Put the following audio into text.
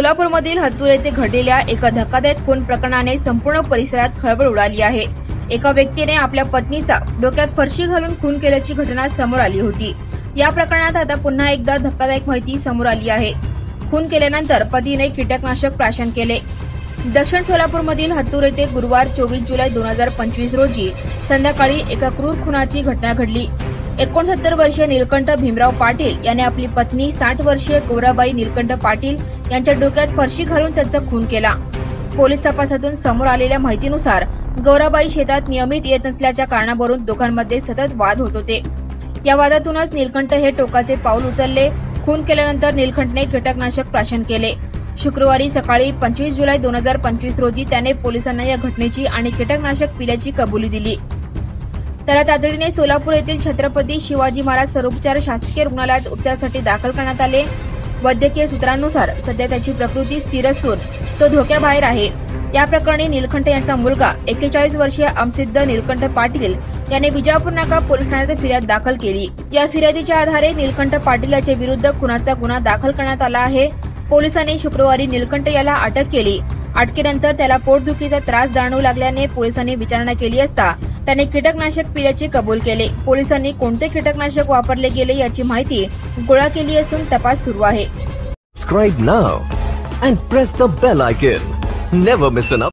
सोलापूरमधील हत्तूर येथे घडलेल्या एका धक्कादायक खून प्रकरणाने संपूर्ण परिसरात खळबळ उडाली आहे। एका व्यक्तीने आपल्या पत्नीचा डोक्यात फरशी घालून खून केल्याची घटना समोर आली होती। या प्रकरणात आता पुन्हा एकदा धक्कादायक माहिती समोर आली आहे। खून केल्यानंतर पतीने कीटकनाशक प्राशन केले। दक्षिण सोलापूरमधील हत्तूर येथे गुरुवार 24 जुलै 2025 रोजी संध्याकाळी एका क्रूर खुनाची घटना घडली। 69 वर्षीय नीलकंठ भीमराव पाटील याने आपली पत्नी 60 वर्षीय गौराबाई नीलकंठ पाटील यांच्या डोक्यात फरशी घालून त्यांचा खून केला। पोलीस तपासातून समोर आलेल्या माहितीनुसार गौराबाई शेतात नियमित येत नसल्याच्या कारणावरून दोघांमध्ये सतत वाद होत होते। या वादातूनच नीलकंठ हे टोकाचे पाऊल उचलले। खून केल्यानंतर नीलकंठने कीटकनाशक प्राशन केले। शुक्रवारी सकाळी 25 जुलै 2025 रोजी त्याने पोलिसांना या घटनेची आणि कीटकनाशक पिल्याची कबुली दिली। त्याला तातडीने सोलापूर येथील छत्रपती शिवाजी महाराज सर्वोपचार शासकीय रुग्णालयात उपचारासाठी दाखल करण्यात आले। वैद्यकीय सूत्रांनुसार सध्या त्याची प्रकृती स्थिर असून तो धोक्याबाहेर आहे। या प्रकरणी नीलकंठ यांचा मुलगा 41 वर्षीय अमसिद्ध नीलकंठ पाटील याने विजापूर नाका पोलीस ठाण्यात फिर्याद दाखल केली। या फिर्यादीच्या आधारे नीलकंठ पाटील याच्या विरुद्ध खुनाचा गुन्हा दाखल करण्यात आला आहे। पोलिसांनी शुक्रवारी नीलकंठ याला अटक केली। अटकेनंतर त्याला पोटदुखीचा त्रास जाणवू लागल्याने पोलिसांनी विचारणा केली असता त्याने कीटकनाशक पिल्याचे कबूल केले। पोलिसांनी कोणते कीटकनाशक वापरले गेले याची माहिती गोळा केली असून तपास सुरू आहे। Subscribe now and press the bell icon. Never miss an update.